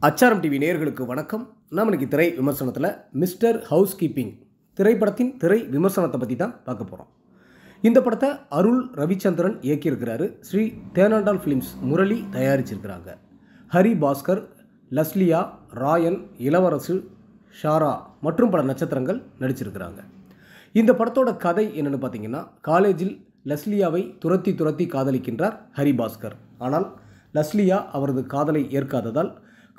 அச்சாரம் டிவி நேயர்களுக்கு வணக்கம். நாம் இன்னைக்கு திரை விமர்சனத்தில் மிஸ்டர் ஹவுஸ் கீப்பிங் திரைப்படத்தின் திரை விமர்சனத்தை பற்றி தான் பார்க்க போகிறோம். இந்த படத்தை அருள் ரவிச்சந்திரன் இயக்கியிருக்கிறாரு. ஸ்ரீ தேனாண்டால் ஃபிலிம்ஸ் முரளி தயாரிச்சிருக்கிறாங்க. ஹரி பாஸ்கர், லஸ்லியா, ராயன், இளவரசு, ஷாரா மற்றும் பல நட்சத்திரங்கள் நடிச்சிருக்கிறாங்க. இந்த படத்தோட கதை என்னென்னு பார்த்தீங்கன்னா, காலேஜில் லஸ்லியாவை துரத்தி காதலிக்கின்றார் ஹரி பாஸ்கர். ஆனால் லஸ்லியா அவரது காதலை ஏற்காததால்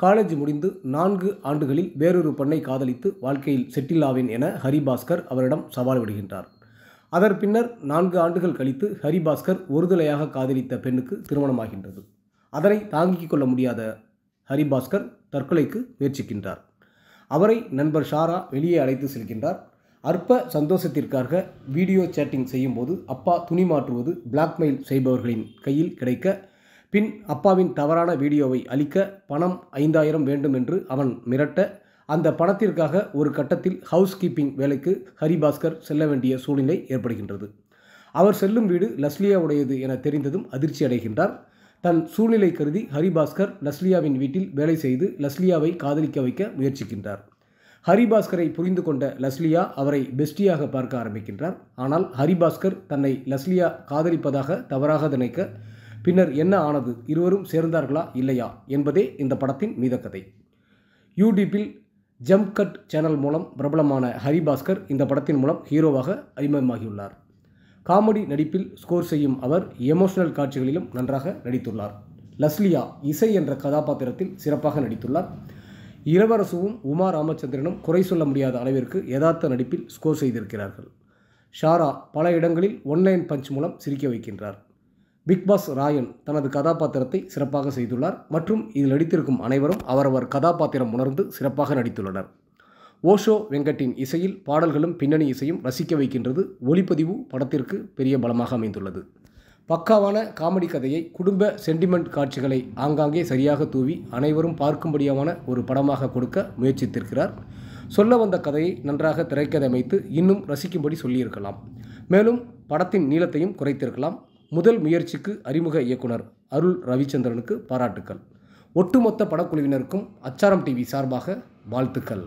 காலேஜ் முடிந்து 4 ஆண்டுகளில் வேறொரு பெண்ணை காதலித்து வாழ்க்கையில் செட்டில் ஆவேன் என ஹரி பாஸ்கர் அவரிடம் சவால் விடுகின்றார். அதன் பின்னர் 4 ஆண்டுகள் கழித்து ஹரி பாஸ்கர் ஒருதலையாக காதலித்த பெண்ணுக்கு திருமணமாகின்றது. அதனை தாங்கிக் கொள்ள முடியாத ஹரி பாஸ்கர் தற்கொலைக்கு முயற்சிக்கின்றார். அவரை நண்பர் ஷாரா வெளியே அழைத்து செல்கின்றார். அற்ப சந்தோஷத்திற்காக வீடியோ சேட்டிங் செய்யும்போது அப்பா துணி மாற்றுவது பிளாக்மெயில் செய்பவர்களின் கையில் கிடைக்க, பின் அப்பாவின் தவறான வீடியோவை அளிக்க பணம் 5000 வேண்டும் என்று அவன் மிரட்ட, அந்த பணத்திற்காக ஒரு கட்டத்தில் ஹவுஸ் கீப்பிங் வேலைக்கு ஹரி பாஸ்கர் செல்ல வேண்டிய சூழ்நிலை ஏற்படுகின்றது. அவர் செல்லும் வீடு லஸ்லியாவுடையது என தெரிந்ததும் அதிர்ச்சி அடைகின்றார். தன் சூழ்நிலை கருதி ஹரி பாஸ்கர் லஸ்லியாவின் வீட்டில் வேலை செய்து லஸ்லியாவை காதலிக்க வைக்க முயற்சிக்கின்றார். ஹரி பாஸ்கரை புரிந்து கொண்ட லஸ்லியா அவரை பெஸ்டியாக பார்க்க ஆரம்பிக்கின்றார். ஆனால் ஹரி பாஸ்கர் தன்னை லஸ்லியா காதலிப்பதாக தவறாக நினைக்க, பின்னர் என்ன ஆனது, இருவரும் சேர்ந்தார்களா இல்லையா என்பதே இந்த படத்தின் மீதக்கதை. யூடியூப்பில் ஜம்ப் கட் சேனல் மூலம் பிரபலமான ஹரி பாஸ்கர் இந்த படத்தின் மூலம் ஹீரோவாக அறிமுகமாகியுள்ளார். காமெடி நடிப்பில் ஸ்கோர் செய்யும் அவர் எமோஷனல் காட்சிகளிலும் நன்றாக நடித்துள்ளார். லஸ்லியா இசை என்ற கதாபாத்திரத்தில் சிறப்பாக நடித்துள்ளார். இளவரசுவும் உமா ராமச்சந்திரனும் குறை சொல்ல முடியாத அளவிற்கு யதார்த்த நடிப்பில் ஸ்கோர் செய்திருக்கிறார்கள். ஷாரா பல இடங்களில் ஒன்லைன் பஞ்ச் மூலம் சிரிக்க வைக்கின்றார். பிக் பாஸ் ராயன் தனது கதாபாத்திரத்தை சிறப்பாக செய்துள்ளார். மற்றும் இதில் நடித்திருக்கும் அனைவரும் அவரவர் கதாபாத்திரம் உணர்ந்து சிறப்பாக நடித்துள்ளனர். ஓஷோ வெங்கட்டின் இசையில் பாடல்களும் பின்னணி இசையும் ரசிக்க வைக்கின்றது. ஒளிப்பதிவு படத்திற்கு பெரிய பலமாக அமைந்துள்ளது. பக்காவான காமெடி கதையை, குடும்ப சென்டிமெண்ட் காட்சிகளை ஆங்காங்கே சரியாக தூவி அனைவரும் பார்க்கும்படியான ஒரு படமாக கொடுக்க முயற்சித்திருக்கிறார். சொல்ல வந்த கதையை நன்றாக திரைக்கதை அமைத்து இன்னும் ரசிக்கும்படி சொல்லியிருக்கலாம். மேலும் படத்தின் நீளத்தையும் குறைத்திருக்கலாம். முதல் முயற்சிக்கு அறிமுக இயக்குனர் அருள் ரவிச்சந்திரனுக்கு பாராட்டுக்கள். ஒட்டுமொத்த படக்குழுவினருக்கும் அச்சாரம் டிவி சார்பாக வாழ்த்துக்கள்.